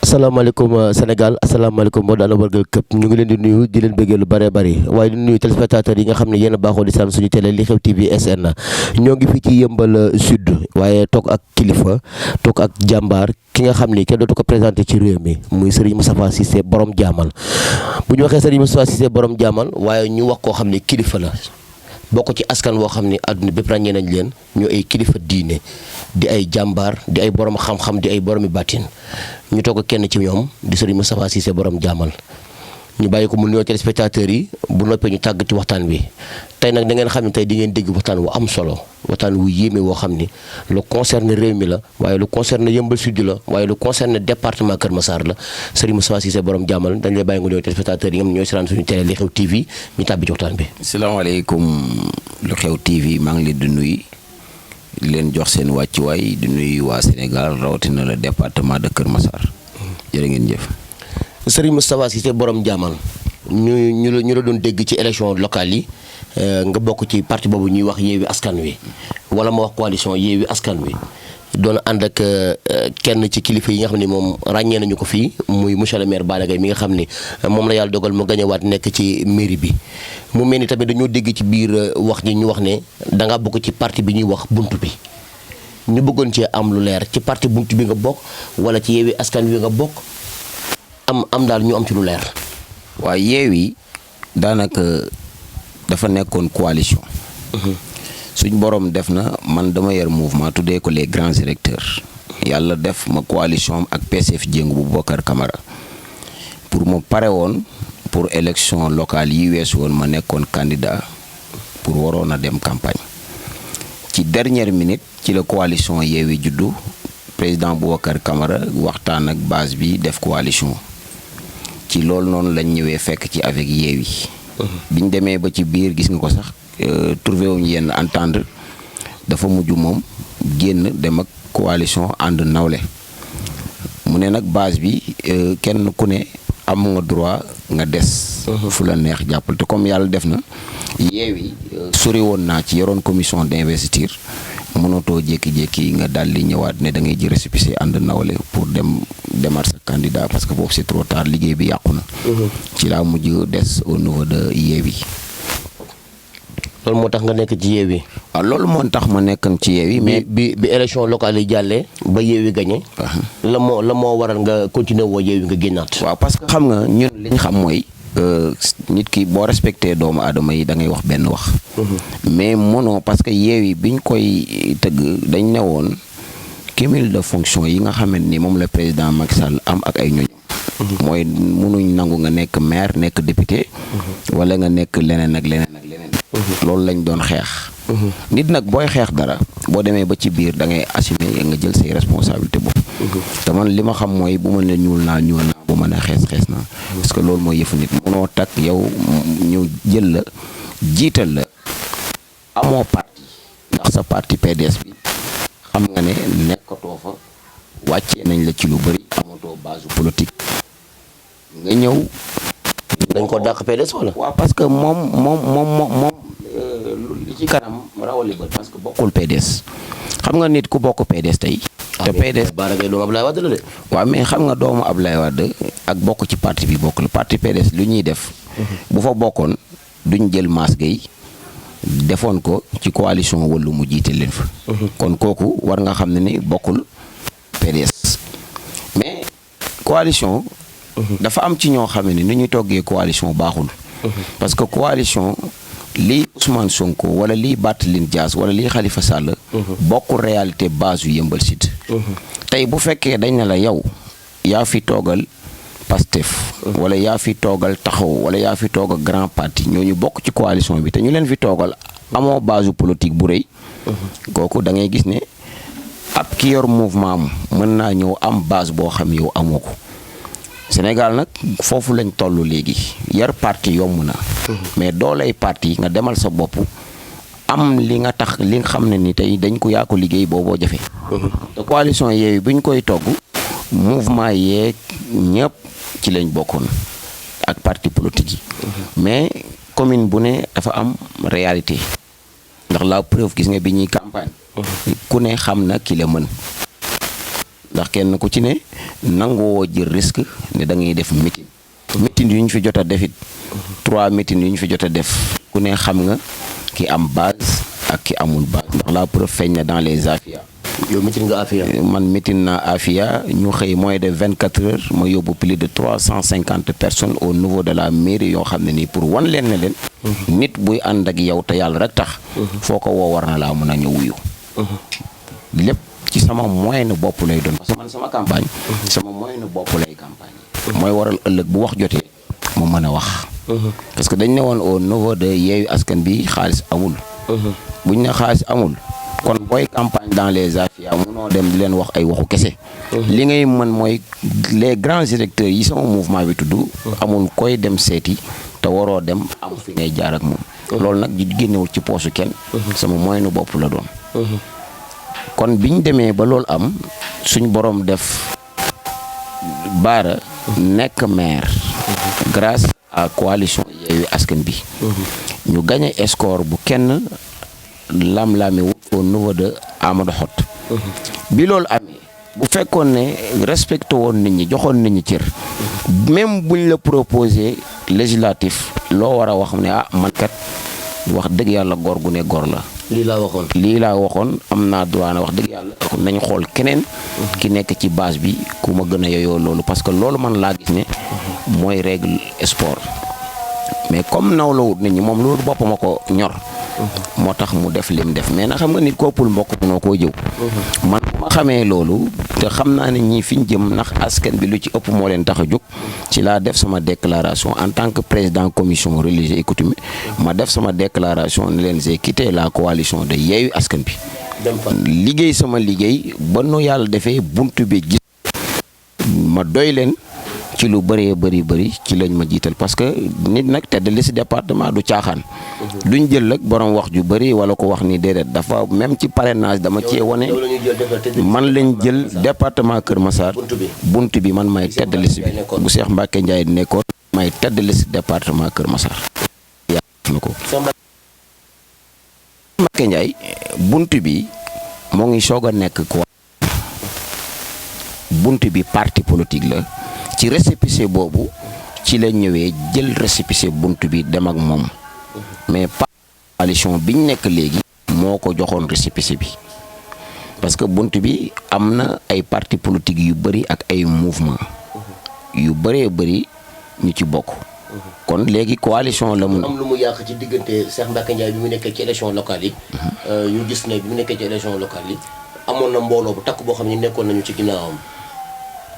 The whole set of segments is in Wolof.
asalaamaaleykum Sénégal asalaamaaleykum moo daana wargal këpp ñu ngi leen di nuyu di leen bëggee lu bëree bëri waaye di nuyu téléspectateurs yi nga xam ne yéen a baaxoo di saan suñu télé li xew TV SN ñoo ngi fii ci Yeumbeul Sud waaye toog ak kilifa toog ak jàmbaar ki nga xam ni kenn dootu ko présenté ci réew mi muy Serigne Moustapha Cissé borom jaamal bu ñu waxee Serigne Moustapha Cissé borom jaamal waaye ñu wax koo xam ne kilifa la bokk ci askan woo xam ne àdduna bépp ràññee nañ leen ñu ay kilifa diine di ay jàmbaar di ay borom xam-xam di ay boromi bàttin ñu toog kenn ci ñoom di Serigne Moustapha Cissé borom jaamal ñu bàyyi ko mu nuyoo téléspectateurs yi bu noppee ñu tàgg ci waxtaan wi tey nag da ngeen xam ne tey di ngeen dégg waxtaan wu am solo waxtaan wu yéeme woo xam ni lu concerne réew mi la waaye lu concerne Yeumbeul Sud la waaye lu concerne département Kër Massar la Serigne Moustapha Cissé borom jaamal dañ lay bàyyi nga nuyoo téléspectateurs yi nga xam ne ñooy seetaan suñu télé li xew TV ñu tàbbi ci waxtaan bi. salaamaaleykum lu xew TV maa ngi leen di nuyu di leen jox seen wàccuwaay di nuyu waa Sénégal rawatina le département de Kër Massar jërë ngeen jëf. Serigne Moustapha Cissé borom jaamal ñu la doon dégg ci élection locale yi nga bokk ci parti boobu ñuy wax Yewwi Askan Wi wala ma wax coalition Yewwi Askan Wi doon ànd ak kenn ci kilifa yi nga xam ne moom ràññee nañu ko fii muy monsieur le maire Balla Gaye mi nga xam ni moom la yàlla dogal mu gañewaat nekk ci mairie bi mu mel ni tamit dañoo dégg ci biir wax ji ñu wax ne da nga bokk ci parti bi ñuy wax buntu bi ñu bëggoon cee am lu leer ci parti buntu bi nga bokk wala ci Yewwi Askan Wi nga bokk am daal ñu am ci lu leer. waaw Yewwi daanaka dafa nekkoon coalition. suñ borom def na man dama yor mouvement tuddee ko les grands électeurs yàlla def ma coalition ak PCF Jéngu bu Boubacar Camara pour ma pare woon pour élection locale yi weesu woon ma nekkoon candidat pour waroon a dem campagne ci dernière minute ci la coalition Yewwi juddu président Boubacar Camara waxtaan ak base bi def coalition ci loolu noonu lañ ñëwee fekk ci avec Yewwi biñ demee ba ci biir gis nga ko sax trouvé wuñu yenn entendre dafa mujj moom génn dem ak coalition ànd nawle mu ne nag base bi kenn ku ne am nga droit nga des fu la neex jàppal te comme yàlla def na Yewwi sori woon naa ci yoroon commission d'investiture mënatoo jékki-jékki nga daal di ñëwaat ne da ngay ji récépissé ànd nawle pour demaat sa candidat parce que boobu c'est trop tard liggéey bi yàqu na ci laa mujj des au niveau de Yewwi. loolu moo tax nga nekk ci Yewwi. waaw loolu moo tax ma nekkan ci Yewwi mais bi élection locale yi jàllee ba Yewwi gagné. la moo waral nga continuer woo Yewwi nga génnaat. waaw parce que xam nga ñun li ñu xam mooy nit ki boo respecté doomu aadama yi da ngay wax benn wax. mais mënoo parce que Yewwi biñ koy tëgg dañ ne woon cumul de fonction yi nga xamante ni moom la président Macky Sall am ak ay ñoñam. mooy mënuñ nangu nga nekk maire nekk député. wala nga nekk leneen ak leneen ak leneen. loolu lañ doon xeex. nit nag booy xeex dara boo demee ba ci biir da ngay assumer nga jël say responsabilité bopp. te man li ma xam mooy bu ma ne ñuul naa bu ma ne xees naa. parce que loolu mooy yëfu nit mënoo takk yow ñu jël la jiital la amoo parti ndax sa parti PDS bi xam nga ne nekkatoo fa wàccee nañ la ci lu bëri amatoo base politique nga ñëw. dañ ko dàq PDS wala. waaw parce que moom li ci kanam rawali bët parce que bokkul PDS xam nga nit ku bokk PDS tey. te PDS Bara Gaye doomu Ablaye Wade la de. waaw mais xam nga doomu Ablaye Wade ak bokk ci parti bi bokk la parti PDS lu ñuy def. bu fa bokkoon duñ jël Mass Gueye defoon ko ci coalition Wallu mu jiite leen fa. kon kooku war nga xam ne ni bokkul PDS mais coalition. dafa am ci ñoo xam ne ni ñuy toggee coalition baaxul. parce que coalition lii Ousmane Sonko wala lii Barthélémy Dias wala lii Khalifa Sall. bokkul réalité base yu Yeumbeul Sud. tey bu fekkee dañ ne la yow yaa fi toogal Pastef. wala yaa fi toogal Taxaw wala yaa fi toogal grand parti ñooñu bokk ci coalition bi te ñu leen fi toogal amoo base politique bu rëy. kooku da ngay gis ne ab ki yor mouvement am mën naa ñëw am base boo xam yow amoo ko. Sénégal nag foofu lañ toll léegi yar parti yomb na. mais dooley parti nga demal sa bopp am li nga tax li nga xam ne ni tey dañ ko yaa ko liggéey booboo jafe. te coalition Yewwi bi ñu koy togg mouvement yeeg ñëpp ci lañ bokkoon ak parti politique yi. mais commune bu ne dafa am réalité. ndax la preuve gis nga bi ñuy campagne. ku ne xam na ki la mën. ndax kenn ku ci ne nanguwoo jël risque ne da ngay def meeting. meeting yu ñu fi jot a def it 3 meeting yu ñu fi jot a def ku ne xam nga ki am base ak ki amul base ndax la preuve feeñ na dans les Afia. yow meeting nga Afia. man meeting naa Afia ñu xëy moins de 24 heures ma yóbbu plus de 350 personnes au niveau de la mairie yoo xam ne nii pour wan leen ne leen. nit buy ànd ak yow te yàlla rek tax. foo ko woo war na laa mën a ñëw wuyu. lépp ci sama moyen bopp lay doon. parce que man sama campagne. sama moyen bopp lay campagne. mooy waral ëllëg bu wax jotee mu mën a wax. parce que dañ ne woon au niveau de Yewwi Askan bi xaalis amul. buñ ne xaalis amul. kon booy campagne dans les Afia munoo dem di leen wax ay waxu kese. li ngay mën mooy les grands directeurs yi sama mouvement bi tudd. amul koy dem seeti te waroo dem am fi ngay jaar ak moom. loolu nag di génnewul ci poosu kenn. sama moyenu bopp la doon. kon biñ demee ba loolu am suñ borom def Bara nekk maire. grâce à coalition Yewwi Askan bi. ñu gagné score bu kenn lam-lame wut au niveau de Amadou Hott. bi loolu amee bu fekkoon ne respecté woon nit ñi joxoon nit ñi cër. même buñ la proposé législatif loo war a wax ne man kat wax dëgg yàlla góor gu ne góor la. lii laa waxoon am naa droit na wax dëgg yàlla nañ xool keneen. ki nekk ci base bi ku ma gën a yoyoo loolu parce que loolu man laa gis ne mooy règle sport mais comme naw la wut nit ñi moom loolu boppam a ko ñor. moo tax mu def lim def mais na xam nga nit koppul mbokk munoo koo jëw. man bu ma xamee loolu te xam naa ne ñii fi ñu jëm ndax askan bi lu ci ëpp moo leen tax a jóg ci laa def sama déclaration en tant que président commission religieuse et coutumier ma def sama déclaration ne leen j'ai quitté la coalition de Yewwi Askan bi. liggéey sama liggéey ba nu yàlla defee buntu bi gis ma doy leen ci lu bëree bëri ci lañ ma jiital parce que nit nag tête de liste département du caaxaan. duñ jël rek borom wax ju bëri wala ko wax ni déedéet dafa même ci parrainage dama cee wane. man lañ jël département Kër Massar. bunt bi man may tête de liste bi bu Cheikh Mbacke Ndiaye nekkoon may tête de liste département Kër Massar. yaa ko Mbacke Ndiaye bunt bi moo ngi soog a nekk quoi. bunt bi parti politique la. ci récépissé boobu ci la ñëwee jël récépissé bunt bi dem ak moom mais pas coalition biñ nekk léegi moo ko joxoon récépissé bi parce que bunt bi am na ay parti politique yu bëri ak ay mouvement yu bëree bëri ñu ci bokk kon léegi coalition la mun am lu mu yàq ci diggante Cheikh Mbacke Ndiaye bi mu nekkee ci élection locale yi ñu gis ne bi mu nekkee ci élection locale yi amoon na mbooloo bu takk boo xam ne nekkoon nañu ci ginnaawam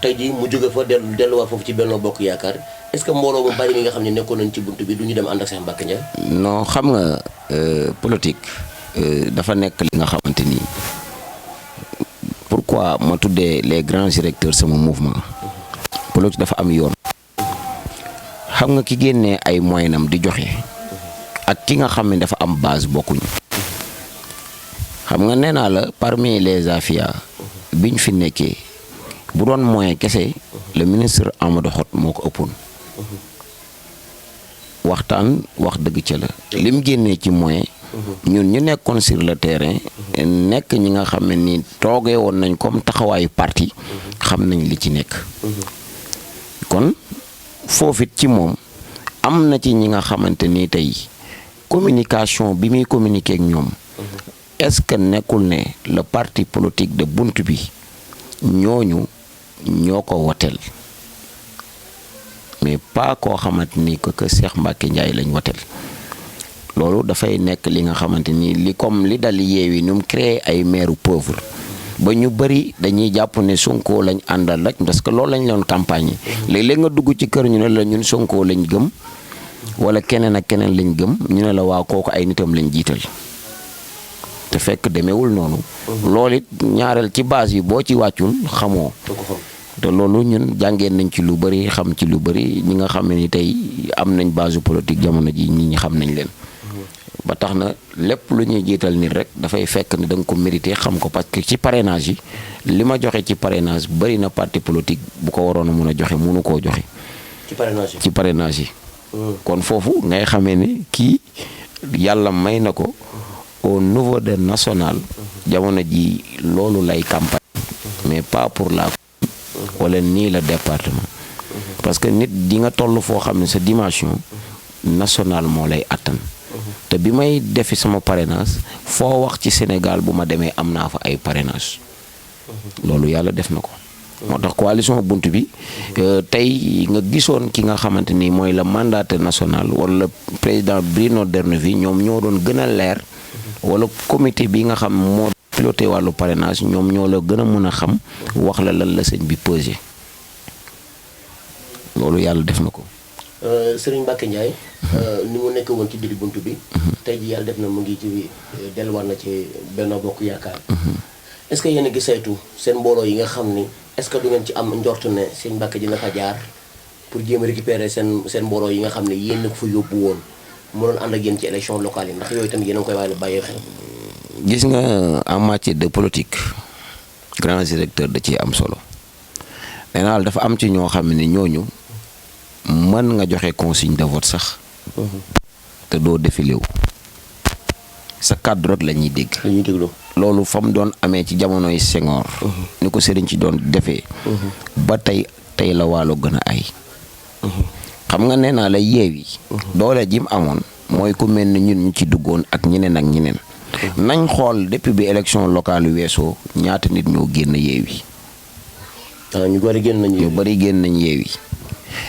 tey jii mu jóge fa delluwaat foofu ci Benno Bokk Yaakaar est-ce que mbooloo mu bari mi nga xam ne nekkoon nañ ci buntu bi du ñu dem ànd ak Cheikh Mbacke Ndiaye. non xam nga politique dafa nekk li nga xamante ni pourquoi ma tuddee les grands directeurs sama mouvement. politique dafa am yoon. xam nga ki génnee ay moyenam di joxe. ak ki nga xam ne dafa am base bokkuñu. xam nga nee naa la parmi les Afia biñ fi nekkee. bu doon moyen kese le ministre Amadou Hott moo ko ëppoon waxtaan wax dëgg ca la lim génnee ci moyen ñun ñu nekkoon sur le terrain nekk ñi nga xam ne ni toogee woon nañ comme taxawaayu parti xam nañ li ci nekk kon foofit ci moom am na ci ñi nga xamante ni tey communication bi muy communiquer ak ñoom est-ce que nekkul ne le parti politique de bunt bi ñooñu ñoo ko woteel mais pas koo xamante ni que Cheikh Mbacke Ndiaye lañ woteel loolu dafay nekk li nga xamante ni li comme li dal Yewwi ñu créé ay maire pauvre ba ñu bëri dañuy jàpp ne Sonko lañ àndal rek parce que loolu lañ doon campagne léeg-léeg nga dugg ci kër ñu ne la ñun Sonko lañ gëm wala keneen ak keneen lañ gëm ñu ne la waa kooku ay nitam lañ jiital te fekk demeewul noonu. loolu it ñaareel ci base yi boo ci wàccul xamoo. te loolu ñun jàngeen nañ ci lu bëri xam ci lu bëri ñi nga xam ne ni tey am nañ base politique jamono ji ñi xam nañ leen. ba tax na lépp lu ñuy jiital nit rek dafay fekk ne da nga ko mérité xam ko parce que ci parrainage yi li ma joxe ci parrainage bëri na parti politique bu ko waroon a mun a joxe mënu koo joxe. ci parrainage yi. kon foofu ngay xamee ne kii yàlla may na ko. au niveau de national jamono ji loolu lay campagne mais pas pour la wala nii la département parce que nit di nga toll foo xam ne sa dimension nationale moo lay attan te bi may defi sama parrainage foo wax ci Sénégal bu ma demee am naa fa ay parrainage loolu yàlla def na ko moo tax coalition bunt bi tey nga gisoon ki nga xamante ni mooy le mandataire national wala président Bruno D'erneville ñoom ñoo doon gën a leer wala comité bi nga xam moo piloté wàllu parrainage ñoom ñoo la gën a mën a xam wax la lan la sëñ bi pesé loolu yàlla def na ko. Serigne Mbacké Ndiaye ni mu nekk woon ci biir buntu bi tey ji yàlla def na mu ngi ci delluwaat na ci Benno Bokk Yaakaar est-ce que yéen a ngi saytu seen mbooloo yi nga xam ni est-ce que du ngeen ci am njort ne Serigne Mbacké dina fa jaar pour jéem a récupérer seen mbooloo yi nga xam ne yéen a ko fa yóbbu woon mënoon ànd ak yéen ci élection locale yi ndax yooyu tamit yéen a ngi koy waale bàyyee xel. gis nga en matière de politique grand directeur da ciy am solo nee naa dafa am ci ñoo xam ne ñooñu mën nga joxe consigne de vote sax te doo défilé wu sa kàddu rek la ñuy dégg. la ñuy déglu loolu fa mu doon amee ci jamonoy Senghor. ni ko sëriñ ci doon defee. ba tey la waalo gën a ay. xam nga nee naa la Yewwi doole ji mu amoon mooy ku mel ni ñun ñu ci duggoon ak ñeneen ak ñeneen. nañ xool depuis bi élection locale yu weesoo ñaata nit ñoo génn Yewwi. ñu bari génn nañ Yewwi ñu bari génn nañ Yewwi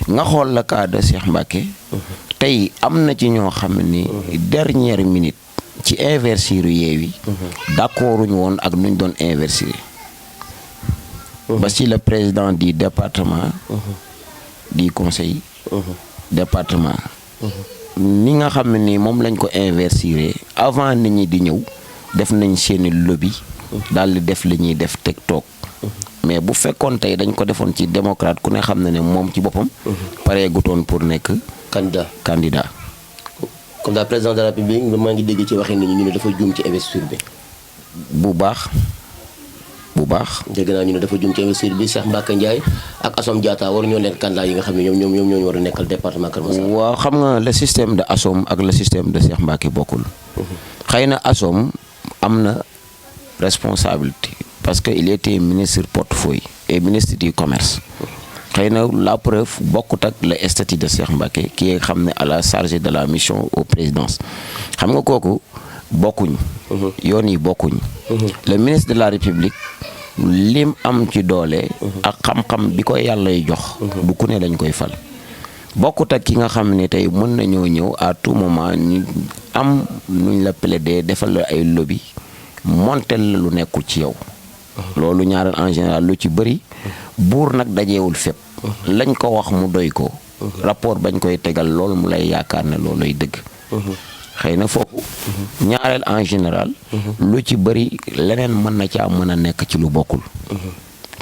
nga xool la cas de Cheikh Mbacké tey am na ci ñoo xam ni dernière minute ci investir Yewwi d'accorduñu woon ak nuñ doon investir ba ci le président du département du conseil département ni nga xam ne ni moom lañ ko investir avant nit ñi di ñëw def nañ seeni lobby daal di def li ñuy def teg toog mais bu fekkoon tey dañ ko defoon ci démocrate ku ne xam na ne moom ci boppam paree gutoon pour nekk candidat kon daal président de la République maa ngi dégg ci waxi nit ñi ñu ne dafa juum ci investiture bi bu baax dégg naa ñu ne dafa juum ci investiture bi Cheikh Mbacké Ndiaye ak Assome Diatta war ñoo nekk candidat yi nga xam ne ñoom ñoo war a nekkal département Keur Massar. waaw xam nga le système de Assome ak le système de Cheikh Mbacké bokkul xëy na Assome am na responsabilité parce que il était ministre portefeuille et ministre du commerce xëy na la preuve bokkut ak le statut de Cheikh Mbacké ki nga xam ne à la charge de la mission aux présidences xam nga kooku bokkuñ yoon yi bokkuñ le ministre de la République lim am ci doole ak xam-xam bi ko yàllay jox du ku ne dañ koy fal bokkut ak ki nga xam ne tey mën nañoo ñëw à tout moment ñu am nuñ la plaider defal la ay lobby montel la lu nekkul ci yow loolu ñaareel en général lu ci bëri buur nag dajeewul fépp lañ ko wax mu doy ko rapport bañ koy tegal loolu mu lay yaakaar ne looluy dëgg xëy na foofu ñaareel en général lu ci bëri leneen mën na caa mën a nekk ci lu bokkul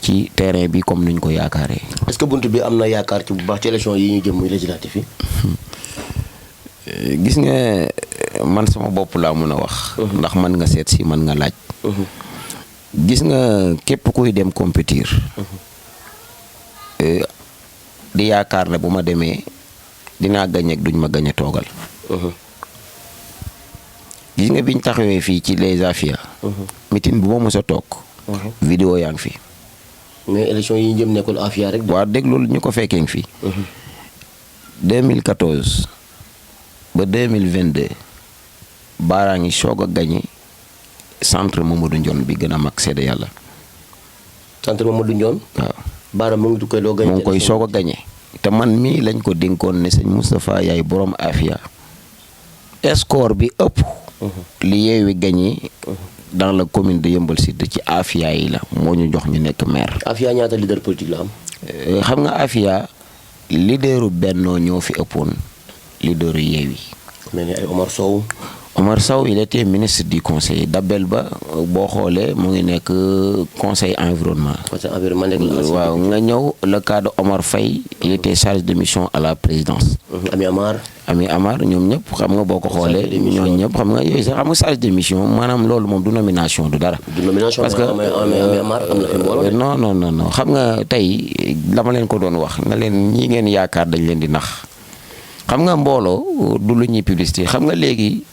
ci terrain bi comme niñ ko yaakaaree. est-ce que bunt bi am na yaakaar ci bu baax ci élection yi ñu jëm muy législatif yi. gis nga man sama bopp laa mën a wax ndax mën nga seet si mën nga laaj gis nga képp kuy dem compétir di yaakaar ne bu ma demee dinaa gañe ak duñ ma gañe toogal gis nga biñ taxawee fii ci les Afia meeting bu ma mës a toog vidéo yaa ngi fi mais élection yi ñu jëm nekkul Afia rek waaw déglul ñu ko fekkee ngi fi 2014 ba 2022 baaraa ngi soog a gañe centre Mamadou Ndione bi gën a mag seede yàlla centre Mamadou Ndione waaw baara mu ngi koy doo gañe moo ngi koy soog a gañe te man mii lañ ko dénkoon ne sëñ Moustapha yaay borom Afia score bi ëpp li Yewwi gagné dans la commune de Yeumbeul Sud ci Afia yi la moo ñu jox ñu nekk maire. Afia ñaata leader politique la am. xam nga Afia leaderu Benno ñoo fi ëppoon leaderu Yewwi. mel ni ay Omar Sow. Omar Sow il était ministre du conseil Dabel Ba boo xoolee mu ngi nekk conseil environnement. conseil environnement nekk la. waaw nga ñëw le cas de Omar Faye il était chargé de mission à la présidence. Ami Amar ñoom ñëpp xam nga boo ko xoolee. ñoom ñëpp xam nga yooyu sax xam nga chargé de mission maanaam loolu moom du nomination du dara. du nomination parce que Ami Amar am na fi mbooloo. non xam nga tey dama leen ko doon wax na leen ñi ngeen yaakaar dañ leen di nax xam nga mbooloo du lu ñuy publicité xam nga léegi.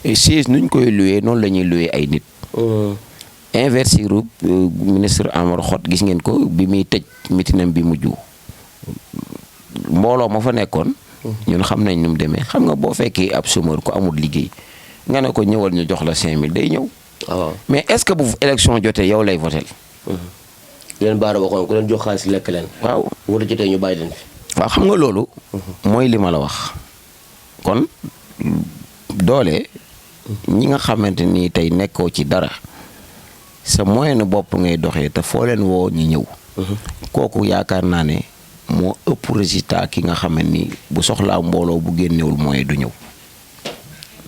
siis nuñ koy loué noonu la ñuy loué ay nit investir ministre Amadou Hott gis ngeen ko bi muy tëj mitinam bi mujj mbooloo ma fa nekkoon. ñun xam nañ nu mu demee xam nga boo fekkee ab chômeur ko amul liggéey nga ne ko ñëwal ñu jox la 5000 day ñëw. waaw mais est-ce que bu élection jotee yow lay votel. leen baara waxoon ku leen jox xaalis lekk leen. waaw wala jotee ñu bàyyi leen fi. waaw xam nga loolu. mooy li ma la wax. kon doole. ñi nga xamante ni tey nekkoo ci dara. sa moyen bopp ngay doxee te foo leen woo ñi ñëw. kooku yaakaar naa ne moo ëpp résultat ki nga xam ni bu soxlaa mbooloo bu génnewul moyen du ñëw.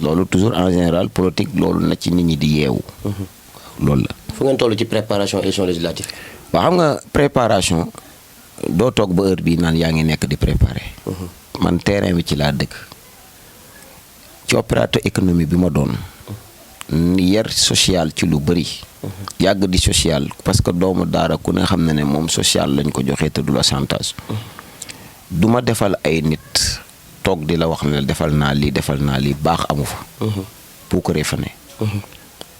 loolu toujours en général politique loolu na ci nit ñi di yeewu. loolu la. fu ngeen toll ci préparation élection législative. waaw xam nga préparation doo toog ba heure bii naan yaa ngi nekk di préparer. man terrain bi ci laa dëkk. ci opérateur économique bi ma doon. yar social ci lu bëri. yàgg di social parce que doomu daara ku ne xam na ne moom social lañ ko joxee te du la chantage. du ma defal ay nit toog di la wax ne defal naa lii baax amu fa. pour que fa ne.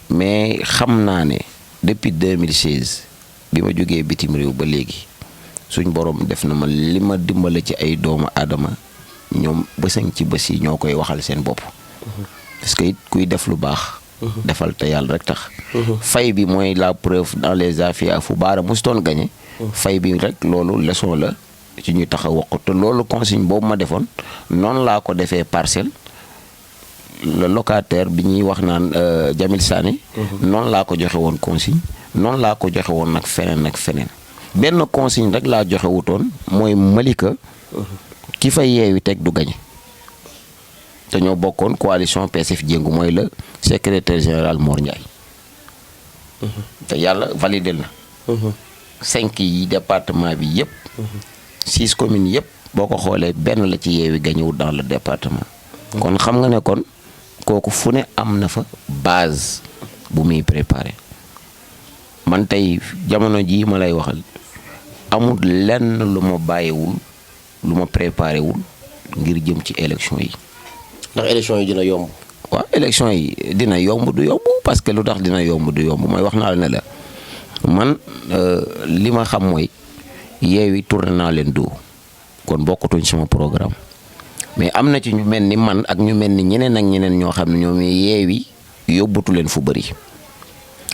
mais xam naa ne depuis 2016 bi ma jógee bitim réew ba léegi suñ borom def na ma li ma dimbale ci ay doomu aadama ñoom bësañ ci bës yi ñoo koy waxal seen bopp. parce que it kuy def lu baax. defal te yàlla rek tax. fay bi mooy la preuve dans les affaires fu baara musutoon gagné. fay bi rek loolu leçon la ci ñuy tax a wax te loolu consigne boobu ma defoon noonu laa ko defee parcelle. le locataire bi ñuy wax naan Jamil Sané. noonu laa ko joxe woon consigne. noonu laa ko joxe woon nag feneen benn consigne rek laa joxe wutoon mooy Malika. ki fa yeewi teg du gañe te ñoo bokkoon coalition PSF Jéngu mooy le secrétaire général Mor Ndiaye. te yàlla validé na. 5 yi département bi yëpp. 6 communes yëpp boo ko xoolee benn la ci yeewi gañewul dans le département. kon xam nga ne kon kooku fu ne am na fa base bu muy préparé man tey jamono jii ma lay waxal amul lenn lu ma bàyyiwul lu ma préparé wul ngir jëm ci élection yi. ndax élection yi dina yomb. waaw élection yi dina yomb du yomb parce que lu tax dina yomb du yomb mooy wax naa la ne la man li ma xam mooy yeewi tourné naa leen doo kon bokkatuñ sama programme. mais am na ci ñu mel ni man ak ñu mel ni ñeneen ak ñeneen ñoo xam ne ñoom yeewi yóbbutu leen fu bëri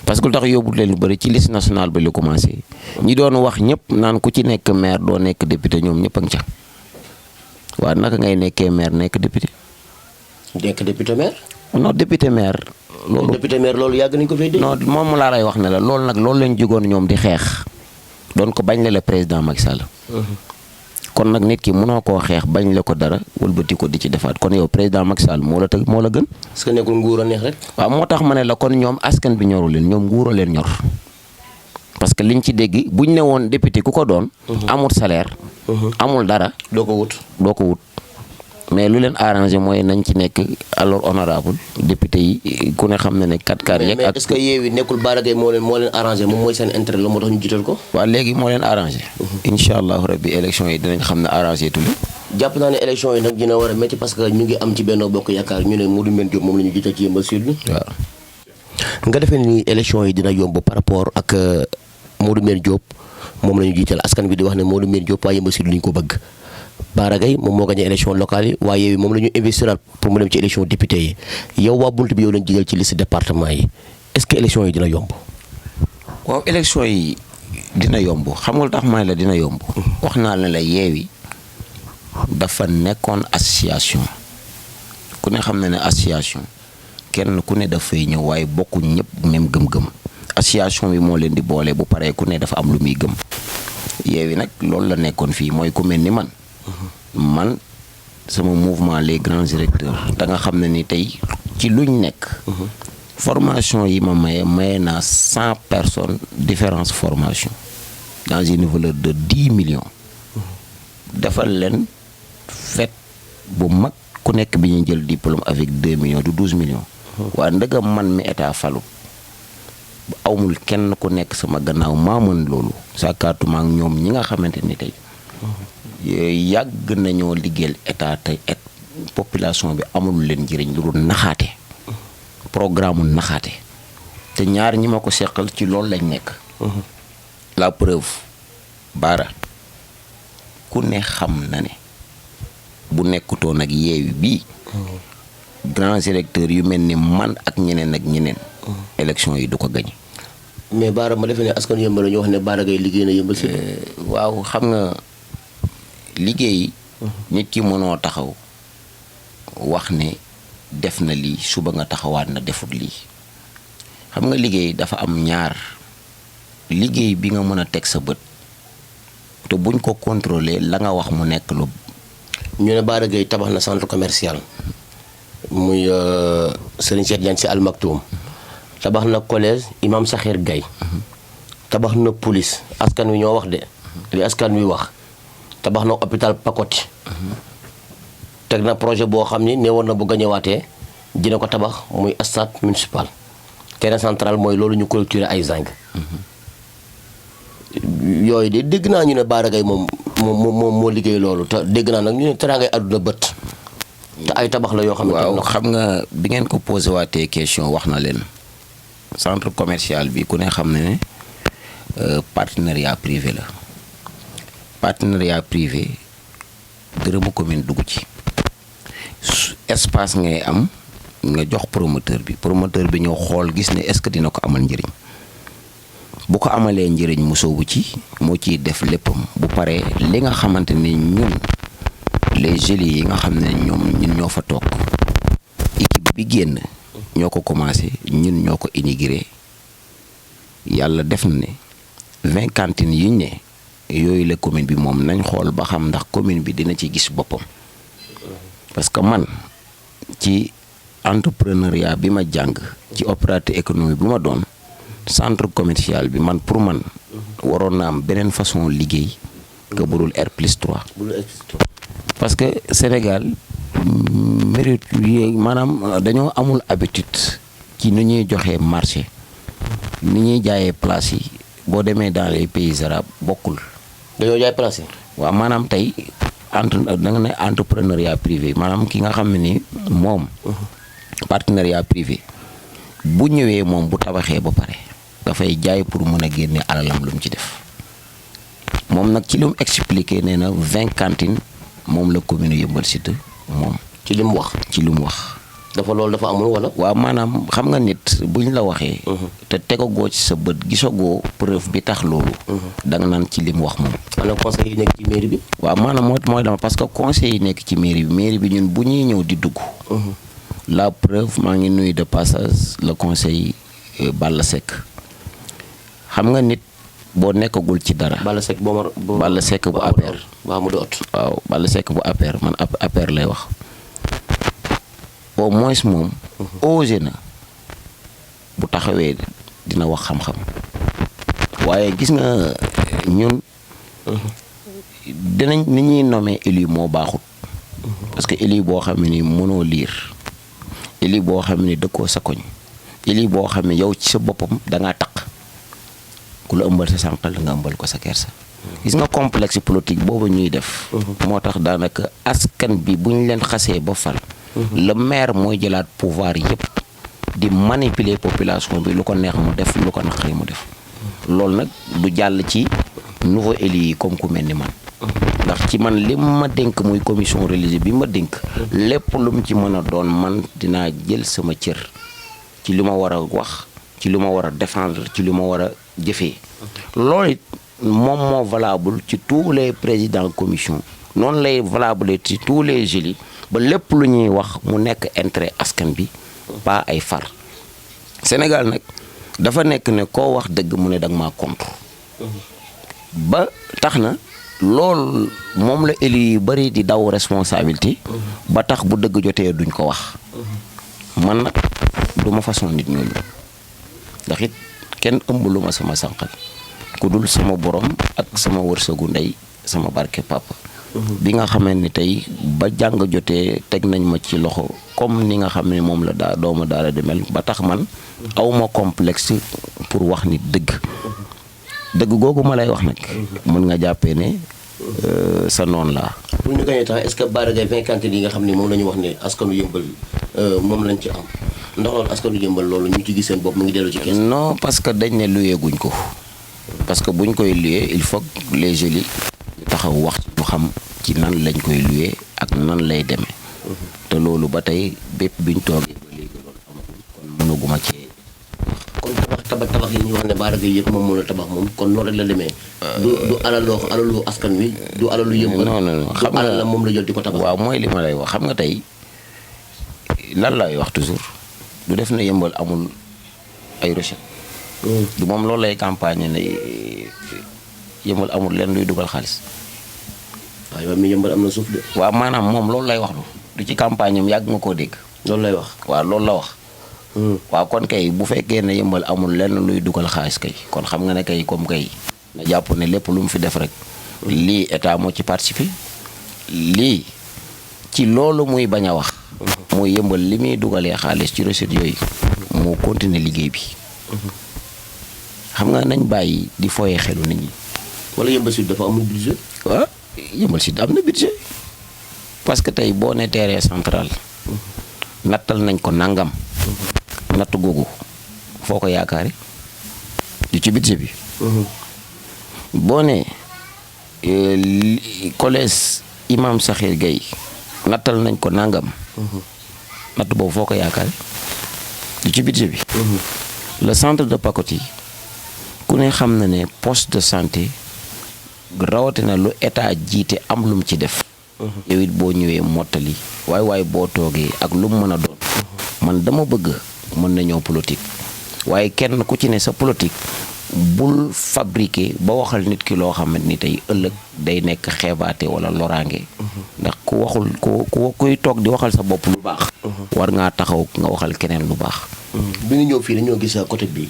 parce que lu tax yóbbutu leen lu bëri ci liste nationale bi la commencé ñi doon wax ñëpp naan ku ci nekk maire doo nekk député ñoom ñëpp a ngi ca waaw naka ngay nekkee maire nekk député. nekk député maire. non député maire. loolu député maire loolu yàgg nañu ko fay dégg. non moom laa lay wax ne la loolu nag loolu lañ jógoon ñoom di xeex doon ko bañ la président Macky Sall. kon nag nit ki mënoo koo xeex bañ la ko dara wëlbati ko di ci defaat kon yow président Macky Sall moo la gën. est-ce que nekkul nguur a neex rek. waaw moo tax ma ne la kon ñoom askan bi ñoru leen ñoom nguur a leen ñor parce que liñ ci dégg buñ ne woon député ku ko doon. amul salaire. amul dara. doo ko wut. mais lu leen arrangé mooy nañ ci nekk alors honorable député yi ku ne xam na ne 4 yeeg. mais est-ce que Yewwi nekkul Bara Gaye moo leen arrangé moom mooy seen intérêt la moo tax ñu jiital ko. waaw léegi moo leen arrangé. incha allahu rabbi élection yi dinañ xam ne arrangé tul. jàpp naa ne élection yi nag dina war a métti parce que ñu ngi am ci Benno Bokk Yaakaar ñu ne Modou Mbène Diop moom la ñu jiital ci Yeumbeul Sud. waaw. nga defee ni élection yi dina yomb par rapport ak Modou Mbène Diop moom la ñu jiital askan bi di wax ne Modou Mbène Diop waa Yeumbeul Sud lu ñu ko bëgg. Bara Gaye moom moo gagné élection locale yi waaye Yewwi moom la ñu investiral pour mu dem ci élection député yi yow waa bunt bi yow lañ jigal ci liste département yi est-ce que élection yi dina yomb. waaw élection yi dina yomb xam nga lu tax may la dina yomb. wax naa ne la Yewwi dafa nekkoon association ku ne xam na ne association kenn ku ne dafay ñëw waaye bokkuñ ñëpp même gëm-gëm association bi moo leen di boole bu paree ku ne dafa am lu muy gëm Yewwi nag loolu la nekkoon fii mooy ku mel ni man. man sama mouvement les grands directeurs da nga xam ne ni tey ci luñ nekk. formation yi ma maye naa 100 personnes différentes formations dans une valeur de 10 millions. defal leen fête bu mag ku nekk bi ñuy jël diplôme avec 2 millions du 12 millions. waaye ndëgam man mi état falu awmul kenn ku nekk sama gannaaw maa mën loolu. sàkkaatuma ak ñoom ñi nga xamante ni tey. yàgg nañoo liggéeyal état tey population bi amul leen njëriñ lu dul naxaate programme naxaate te ñaar ñi ma ko seqal ci loolu lañ nekk. la preuve Bara ku ne xam na ne bu nekkutoon ak Yewwi bii grands électeurs yu mel ni man ak ñeneen élection yi du ko gañ. mais Bara ma defee ne askan yëmbal ñu wax ne Bara Gaye liggéey na yëmbal si. waaw xam nga liggéey. nit ki mënoo taxaw wax ne def na lii suba nga taxawaat na defut lii xam nga liggéey dafa am ñaar liggéey bi nga mën a teg sa bët te buñ ko contrôler la nga wax mu nekk lu. ñu ne Bara Gaye tabax na centre commercial muy Serigne Cheikh Diagne Sy Al Maktoum tabax na collège Imam Sakhir Gaye tabax na police askan wi ñoo wax de li askan wi wax tabax na hôpital Pakoti teg na projet boo xam ni ne woon na bu gañewaatee dina ko tabax muy stade municipal terrain central mooy loolu ñu clôturer ay zinc yooyu de dégg naa ñu ne Bara Gaye moom moo liggéey loolu te dégg naa nag ñu ne teraangay àdduna bët te ay tabax la yoo xam ne. waaw xam nga bi ngeen ko posé waatee question wax na leen centre commercial bi ku ne xam ne partenariat privé la partenariat privé dërëmu commune dugg ci espace ngay am nga jox promoteur bi ñëw xool gis ne est-ce que dina ko amal njëriñ bu ko amalee njëriñ mu soobu ci moo ciy def léppam bu paree li nga xamante ni ñun les gélies yi nga xam ne ñun ñoo fa toog équipe bi génn ñoo ko commencé ñun ñoo ko inauguré yàlla def na ne 20 cantines yuñ ne yooyu la commune bi moom nañ xool ba xam ndax commune bi dina ci gis boppam parce que man ci entrepreneuriat bi ma jàng ci opérateur économique bi ma doon centre commercial bi man pour man waroon na am beneen façon liggéey que budul R+3 parce que Sénégal mérite yi maanaam dañoo amul habitude ci ni ñuy joxee marché ni ñuy jaayee place yi boo demee dans les pays arabes bokkul. dañoo jaay place yi. waaw maanaam tey da nga ne entrepreneuriat privé maanaam ki nga xam ne ni moom. partenariat privé bu ñëwee moom bu tabaxee ba pare dafay jaay pour mën a génne alalam lu mu ci def moom nag ci lu mu expliqué nee na 20 cantines moom la commune Yeumbeul Sud moom. ci li mu wax. ci li mu wax. dafa loolu dafa amul wala. waaw maanaam xam nga nit buñ la waxee. te tegagoo ci sa bët gisagoo preuve bi tax loolu. da nga naan ci li mu wax moom. maanaam conseil yi nekk ci mairie bi. waaw maanaam mooy dama parce que conseil yi nekk ci mairie bi ñun bu ñuy ñëw di dugg. la preuve maa ngi nuyu de passage le conseil Balla Seck xam nga nit boo nekkagul ci dara. Balla Seck Balla Seck bu APR. waaw Balla Seck bu APR man APR lay wax au moins moom. osé na bu taxawee dina wax xam-xam waaye gis nga ñun. dinañ ni ñuy nommer élu moo baaxut. parce que élu boo xam ne ni mënoo lire. éli boo xam ne dëkkoo sa koñ éli boo xam ne yow ci sa boppam dangaa taq ku la ëmbal sa sànqal nga ëmbal ko sa kersa gis nga complexe politique boobu ñuy def moo tax daanaka askan bi bu ñu leen xasee ba fal le maire mooy jëlaat pouvoir yépp di manipuler population bi lu ko neex mu def lu ko naqari mu def loolu nag du jàll ci nouveau élu yi comme ku mel ni man ndax ci man li ma dénk muy commission religieuse bi ma dénk lépp lu mu ci mën a doon man dinaa jël sama cër ci li ma war a wax ci li ma war a défendre ci li ma war a jëfee loolu it moom moo valable ci tous les présidents commission noonu lay valable ci tous les gélis ba lépp lu ñuy wax mu nekk intérêt askan bi pas ay far Sénégal nag dafa nekk ne koo wax dëgg mu ne danga maa contre ba tax na loolu moom la élu yu bari di daw responsabilité ba tax bu dëgg jotee duñ ko wax man nag du ma façon nit ñooñu ndax it kenn ëmb lu ma sama sànqal ku dul sama borom ak sama wërsëgu ndey sama barke papa bi nga xamee ni tey ba jàng jotee teg nañ ma ci loxo comme ni nga xam ne moom la doomu daara di mel ba tax man awma complexe pour wax nit dëgg googu ma lay wax nag mën nga jàppee ne sa noonu laa. pour ñu gagné tax est-ce que Bara Gaye 20 cantines yi nga xam ne moom la ñu wax ne askanu Yeumbeul moom lañ ci am ndax loolu askanu yëmbal loolu ñu ci gis seen bopp mu ngi dellu ci kees. non parce que dañ ne luyee guñ ko parce que buñ koy luyee il faut que les jeunes ñu taxaw wax ñu xam ci nan lañ koy luyee ak nan lay demee. te loolu ba tey bépp biñ toogee ba léegi loolu amagul kon mënaguma cee. kon tabax yi ñuy wax ne Bara Gaye yëpp moom moo la tabax moom kon noonu rek la demee. du alalu askan wi du alalu yëmbal. non xam nga alal la moom la jël di ko tabax. waaw mooy li ma lay wax xam nga tey lan lay wax toujours du def na yëmbal amul ay recette. du moom loolu lay campagne ne yëmbal amul lenn luy dugal xaalis. waaw yow mi yëmbal am na suuf de. waaw maanaam moom loolu lay wax du ci campagne am yàgg nga koo dégg. loolu lay wax. waaw loolu la wax. waaw kon kay bu fekkee ne yëmbal amul lenn luy dugal xaalis kay kon xam nga ne kay comme kay na jàpp ne lépp lu mu fi def rek. lii état moo ci participer. lii ci loolu muy bañ a wax. mooy yëmbal li muy dugalee xaalis ci recette yooyu. moo continuer liggéey bi. xam nga nañ bàyyi di foyee xelu nit ñi. wala yëmbal sud dafa amul budget. waaw yëmbal sud am na budget parce que tey boo ne terrain central. nattal nañ ko nangam. natt googu foo ko yaakaare du ci budget bi. boo ne collège Imam Sakhir Gueye nattal nañ ko nangam. natt boobu foo ko yaakaare du ci budget bi. le centre de Pacoti ku ne xam na ne poste de santé rawatina lu état jiite am lu mu ci def. yow it boo ñëwee mottali waaye boo toogee ak lu mu mën a doon. man dama bëgg mën nañoo politique waaye kenn ku ci ne sa politique bul fabriquer ba waxal nit ki loo xamante ni tey ëllëg day nekk xeebaate wala loraange. ndax ku waxul kuy toog di waxal sa bopp lu baax. war ngaa taxaw nga waxal keneen lu baax. bi ñu ñëw fii dañoo gis côté bii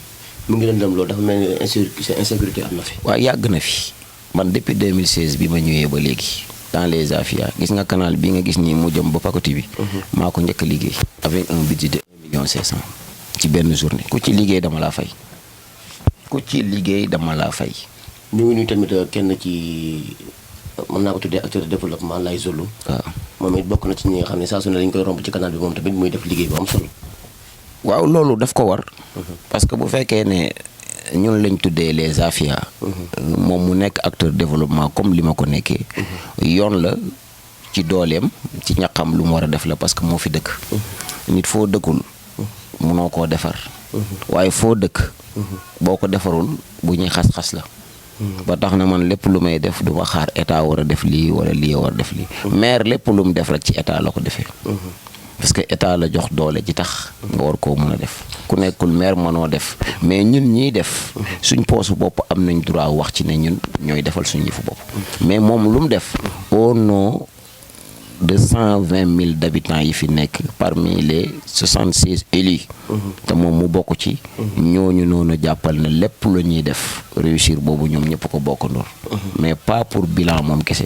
mu ngi leen dem loolu dafa mel ni insécurité am na fi. waaw yàgg na fi man depuis 2016 bi ma ñëwee ba léegi. dans les Afia gis nga canal bi nga gis nii mu jëm ba Pacoti bi. maa ko njëkk a liggéey. avec un budget de 1,5 million ci benn journée ku ci liggéey dama laa fay. ñu ngi nuyu tamit kenn ci mën naa ko tuddee acteur de développement lay Zolo. waaw moom it bokk na ci ñi nga xam ne saa su ne dañu koy romb ci canal bi moom tamit muy def liggéey bu am solo. waaw loolu daf ko war. parce que bu fekkee ne ñun lañ tuddee les Afia. moom mu nekk acteur de développement comme li ma ko nekkee. yoon la ci dooleem ci ñaqam lu mu war a def la parce que moo fi dëkk. nit foo dëkkul munoo koo defar. waaye foo dëkk. boo ko defarul bu ñuy xas-xas la. ba tax na man lépp lu may def du ma xaar état war a def lii wala lii war a def lii. maire lépp lu mu def rek ci état la ko defee. parce que état la jox doole ji tax nga war koo mën a def ku nekkul maire mënoo def mais ñun ñiy def suñ poosu bopp am nañ droit wax ci ne ñun ñooy defal suñ yëfu bopp mais moom lu mu def au nom de 120 000 d'habitants yi fi nekk parmi les 76 élus te moom mu bokk ci ñooñu noonu jàppal na lépp lu ñuy def réussir boobu ñoom ñëpp ko bokkandoor mais pas pour bilan moom kese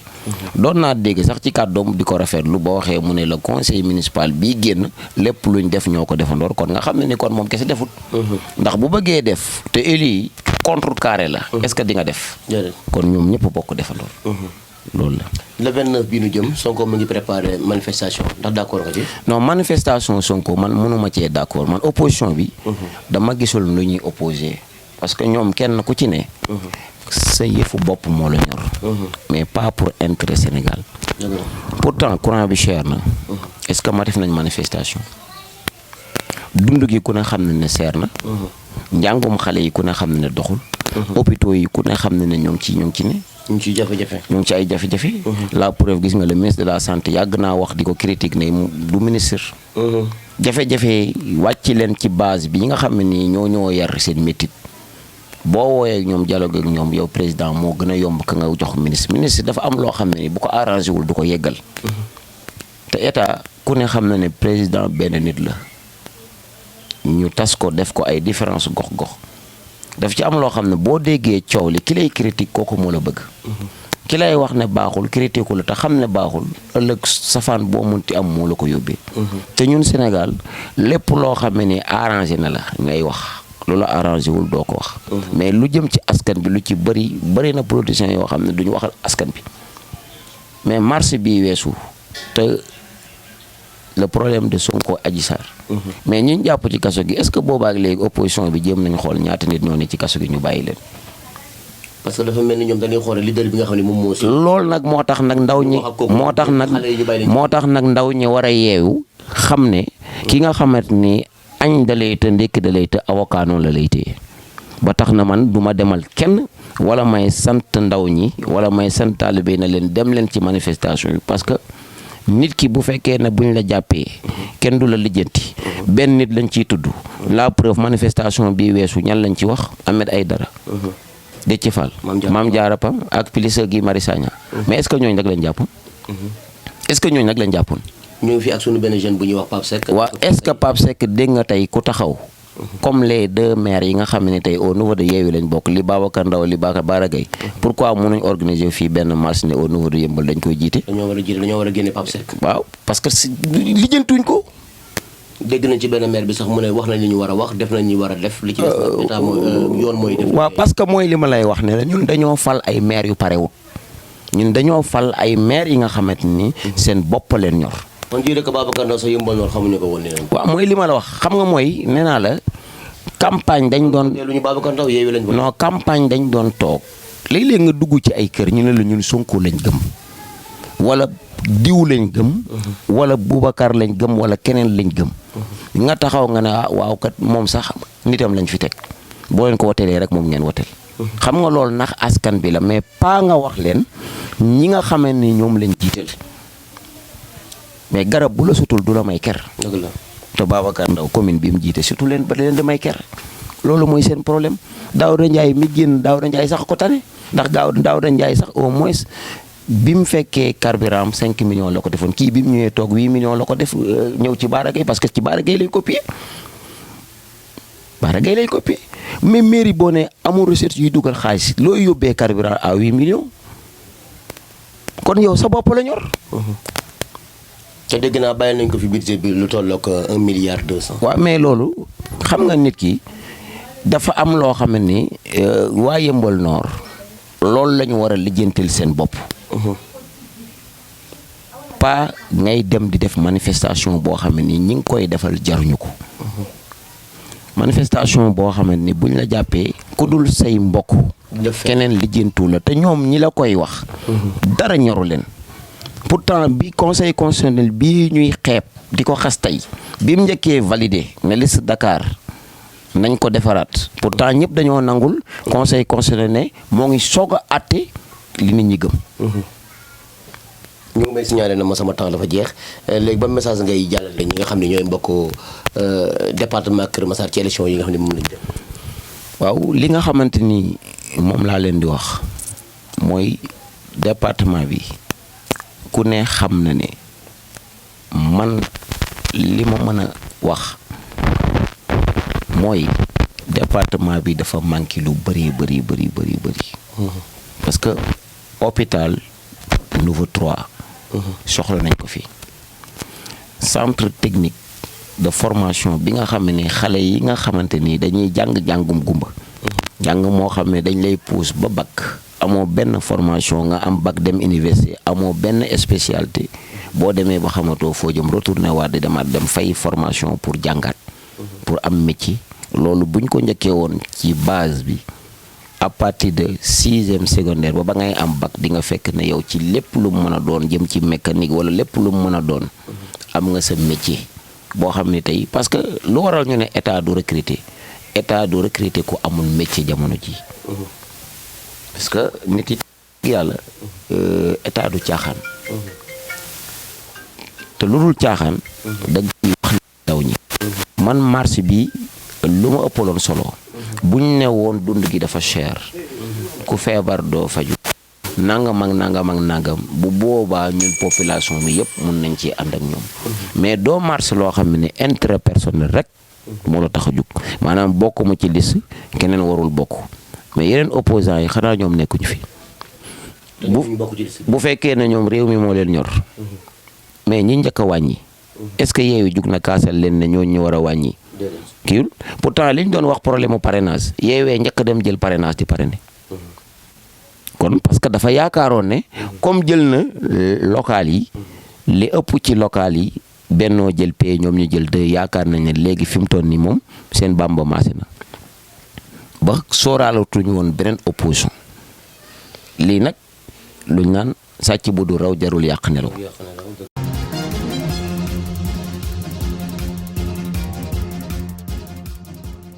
doon naa dégg sax ci kàddoom di ko rafetlu ba waxee mu ne le conseil municipal bii génn lépp luñ def ñoo ko defandoor kon nga xam ne ni kon moom kese defut ndax bu bëggee def te élus yi contrecarré la est-ce que di nga def kon ñoom ñëpp bokk defandoor loolu la. le 29 bii nu jëm Sonko mu ngi préparé manifestation ndax d'accord nga ci. non manifestation Sonko man mënuma cee d'accord man opposition bi. dama gisul lu ñuy opposé parce que ñoom kenn ku ci ne. sa yëfu bopp moo la ñor. mais pas pour intérêt Sénégal. pourtant courant bi cher na. est-ce que ma def nañ manifestation. dund gi ku ne xam ne seer na. njàngum xale yi ku ne xam ne doxul. hôpitaux yi ku ne xam ne ñoo ngi ci ne. ñu ngi ciy jafe-jafe. ñu ngi ci ay jafe-jafe. la preuve gis nga le ministre de la santé yàgg naa wax di ko critique ne du ministre. jafe-jafe wàcc leen ci base bi ñi nga xam ne nii ñoo yar seen métit boo wooyee ak ñoom dialogue ak ñoom yow président moo gën a yomb ka nga jox ministre dafa am loo xam ne ni bu ko arrangé wul du ko yeggal. te état ku ne xam na ne président benn nit la ñu tas ko def ko ay différence gox-gox. daf ci am loo xam ne boo déggee coow li ki lay critique kooku moo la bëgg. ki lay wax ne baaxul critique la te xam ne baaxul ëllëg safaan boo munti am moo la ko yóbbee. te ñun Sénégal lépp loo xam ne ni arrangé na la ngay wax lu la arrangé wul doo ko wax. mais lu jëm ci askan bi lu ci bëri na politiciens yoo xam ne duñu waxal askan bi mais marché bii weesu te le problème de Sonko Adji Sarr mais ñi ñu jàpp ci kaso gi est-ce que boobaak léegi opposition bi jéem nañu xool ñaata nit ñoo ne ci kaso gi ñu bàyyi leen. parce que dafa mel ni ñoom dañuy xool leader bi nga xam ne moom moo si. loolu nag moo tax nag ndaw ñi moo tax nag ndaw ñi war a yeewu xam ne ki nga xamante ni añ da lay të ndékki da lay të avocat noonu la lay téye ba tax na man du ma demal kenn wala may sant ndaw ñi wala may sant taalibe na leen dem leen ci manifestation yi parce que nit ki bu fekkee ne buñ la jàppee kenn du la lijjanti benn nit lañ ciy tudd la preuve manifestation bii weesu ñan lañ ci wax Ahmed Aïdara Déthié Fall Mame Diarra Pam ak Pélissé Guy Marius Sagna mais est-ce que ñooñu nag lañ jàppoon est-ce que ñooñu nag lañ jàppoon ñu ngi fi ak sunu benn jeune bu ñuy wax Pape Seck. waaw est-ce que Pape Seck dégg nga tey ku taxaw comme les deux maires yi nga xam ne tey au niveau de Yewwi lañ bokk li Babacar Ndaw li Bara Gaye pourquoi mënuñ organiser fii benn marche ne au niveau de Yeumbeul dañ koy jiite. dañoo war a génne Pape Seck. waaw parce que lijjantuñ ko. dégg nañ ci benn maire bi sax mu ne wax nañ li ñu war a wax def nañ ñu war a def. li ci des état yoon mooy def. waaw parce que mooy li ma lay wax ne la ñun dañoo fal ay maires yu parewut ñun dañoo fal ay maires yi nga xamante ni seen bopp leen ñor. on dirait que Babacar Ndaw sa Yeumbeul Nord xamuñu ko woon nii. waaw mooy li ma la wax xam nga mooy nee naa la campagne dañ doon. lu ñu Babacar Ndaw Yewwi lañ. non campagne dañ doon toog léeg-léeg nga dugg ci ay kër ñu ne la ñun Sonko lañ gëm wala diw lañ gëm. wala Boubacar lañ gëm wala keneen lañ gëm. nga taxaw nga ne ah waaw kat moom sax nitam lañ fi teg boo leen ko woteelee rek moom ngeen woteel. xam nga loolu nax askan bi la mais pas nga wax leen ñi nga xamee ni ñoom lañ jiital. mais garab bu la sutul du la may ker. dëgg la te Babacar Ndaw commune bi mu jiite surtout leen ba leen di may ker loolu mooy seen problème Daouda Ndiaye mi génn Daouda Ndiaye sax ko tane ndax Daouda Ndiaye sax au moins bi mu fekkee carburant 5 millions la ko defoon kii bi mu ñëwee toog 8 millions la ko def ñëw ci Bara Gaye parce que ci Bara Gaye lay copier mais mairie boo ne amul recette yuy dugal xaalis looy yóbbee carburant à 8 millions kon yow sa bopp la ñor. te dégg naa bàyyi nañ ko fi budget bi lu tollook 1 milliard 200. waaw mais loolu xam nga nit ki dafa am loo xam ni waa Yeumbeul Nord loolu la ñu war a lijjantil seen bopp. pas ngay dem di def manifestation boo xam ni ñi ngi koy defal jaruñu ko. manifestation boo xam ni buñ la jàppee ku dul say mbokk. keneen lijjantu la te ñoom ñi la koy wax. dara ñoru leen. pourtant bi conseil constitutionnel bii ñuy xeeb di ko xas tey bi mu njëkkee validé ne liste Dakar nañ ko defaraat pourtant ñëpp dañoo nangul conseil constitutionnel ne moo ngi soog a àtte li nit ñi gëm. ñu ngi may signalé na ma sama temps dafa jeex léegi ba message ngay jàllale ñi nga xam ne ñooy mbokk département Kër Massar ci élection yi nga xam ne moom lañ jëm. waaw li nga xamante ni moom laa leen di wax mooy département bi. ku ne xam na ne man li ma mën a wax mooy département bi dafa manqué lu bëri. parce que hôpital niveau 3 soxla nañ ko fi centre technique de formation bi nga xam ne xale yi nga xamante ni dañuy jàngum gumba jàng moo xam ne dañ lay pousse ba bac amoo benn formation nga am bac dem université amoo benn spécialité boo demee ba xamatoo foo jëm retourné waat di demaat dem fay formation pour jàngaat pour am métier loolu buñ ko njëkkee woon ci base bi à partir de 6e secondaire ba ngay am bac di nga fekk ne yow ci lépp lu mu mën a doon jëm ci mécanique wala lépp lu mu mën a doon am nga sa métier boo xam ne tey parce que lu waral ñu ne état du recruter ku amul métier jamono ji parce que nit yi yàlla état du caaxaan te lu dul caaxaan dëgg wax ndaw ñi man marché bi lu ma ëppaloon solo buñ ne woon dund gi dafa cher ku feebar doo faju nangam ak nangam bu boobaa ñun population bi yëpp mun nañ ci ànd ak ñoom mais doo marché loo xam ne intérêt personnel rek moo la tax a jug maanaam bokkuma ci liste keneen warul bokk mais yeneen opposants yi xanaa ñoom nekkuñu fi bu fekkee ne ñoom réew mi moo leen ñor mais ñi njëkk a wàññi est-ce que Yewwi jug na kaasal leen ne ñooñu ñu war a wàññi kiiwul pourtant liñ doon wax problème mu parrainage Yewwi njëkk a dem jël parrainage di parrainer kon parce que dafa yaakaaroon ne comme jël na local yi li ëpp ci local yi Bennoo jël pay ñoom ñu jël 2 yaakaar nañ ne léegi fi mu toll nii moom seen bamba maase na ba sooraalatuñu woon beneen opposition lii nag luñ naan sàcc bu du raw jarul yàq nelaw